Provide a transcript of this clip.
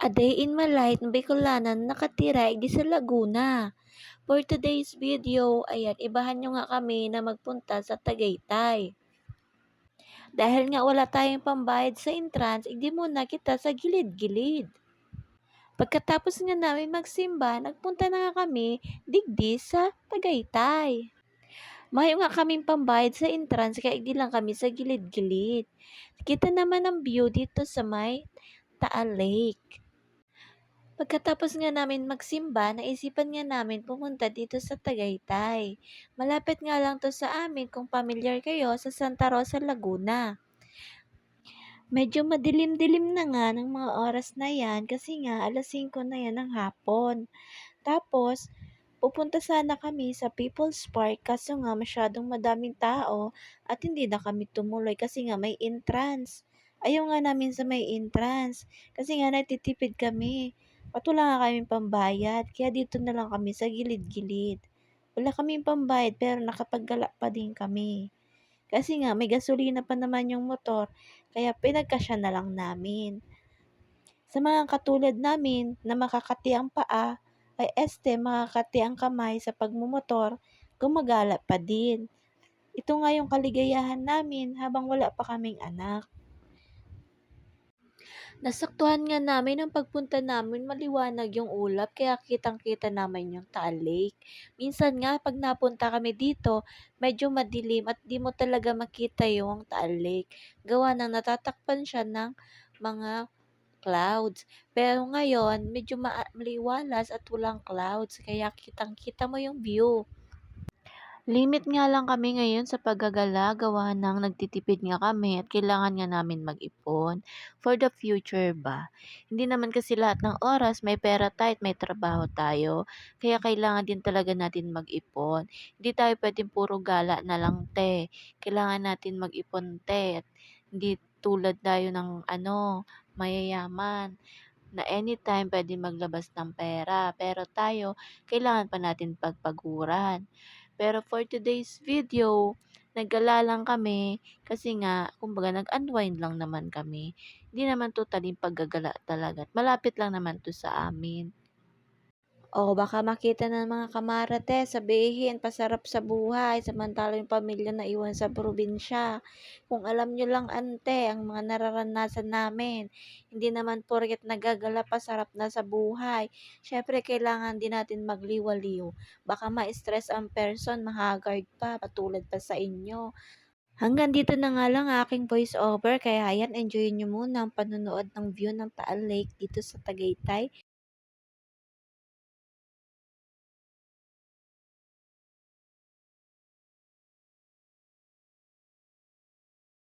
A day in my life na Bicolana na nakatira di sa Laguna. For today's video, ayan, ibahan nyo nga kami na magpunta sa Tagaytay. Dahil nga wala tayong pambayad sa entrance, hindi muna kita sa gilid-gilid. Pagkatapos nga namin magsimba, nagpunta na nga kami digdi sa Tagaytay. Mayo nga kaming pambayad sa entrance kaya hindi lang kami sa gilid-gilid. Kita naman ang view dito sa may Taal Lake. Pagkatapos nga namin magsimba, naisipan nga namin pumunta dito sa Tagaytay. Malapit nga lang to sa amin kung familiar kayo sa Santa Rosa, Laguna. Medyo madilim-dilim na nga ng mga oras na yan kasi nga alas 5 na yan ng hapon. Tapos, pupunta sana kami sa People's Park kaso nga masyadong madaming tao at hindi na kami tumuloy kasi nga may entrance. Ayaw nga namin sa may entrance kasi nga nagtitipid kami. At wala nga kaming pambayad kaya dito na lang kami sa gilid-gilid. Wala kaming pambayad pero nakapaggala pa din kami. Kasi nga may gasolina pa naman yung motor kaya pinagkasya na lang namin. Sa mga katulad namin na makakati ang paa ay makakati ang kamay sa pagmumotor, gumagala pa din. Ito nga yung kaligayahan namin habang wala pa kaming anak. Nasaktuhan nga namin ang pagpunta namin maliwanag yung ulap kaya kitang-kita namin yung Taal Lake. Minsan nga pag napunta kami dito, medyo madilim at di mo talaga makita yung Taal Lake. Gawa ng natatakpan siya ng mga clouds. Pero ngayon, medyo maliwalas at walang clouds kaya kitang-kita mo yung view. Limit nga lang kami ngayon sa paggagala gawa ng nagtitipid nga kami at kailangan nga namin mag-ipon for the future ba. Hindi naman kasi lahat ng oras may pera tayo at may trabaho tayo, kaya kailangan din talaga natin mag-ipon. Hindi tayo pwedeng puro gala na lang te. Kailangan natin mag-ipon te at hindi tulad tayo ng mayayaman na anytime pwede maglabas ng pera. Pero tayo, kailangan pa natin pagpaguran. Pero for today's video, naggala lang kami kasi nga, kumbaga nag-unwind lang naman kami. Hindi naman totally paggagala talaga. Malapit lang naman to sa amin. O baka makita ng mga kamarate, sabihin, pasarap sa buhay, samantalang yung pamilya na iwan sa probinsya. Kung alam nyo lang ante, ang mga nararanasan namin, hindi naman porket nagagala pasarap na sa buhay. Syempre, kailangan din natin magliwaliw. Baka ma-stress ang person, mahagard pa, patulad pa sa inyo. Hanggang dito na nga lang aking voice over, kaya ayan, enjoyin nyo muna ang panonood ng view ng Taal Lake dito sa Tagaytay.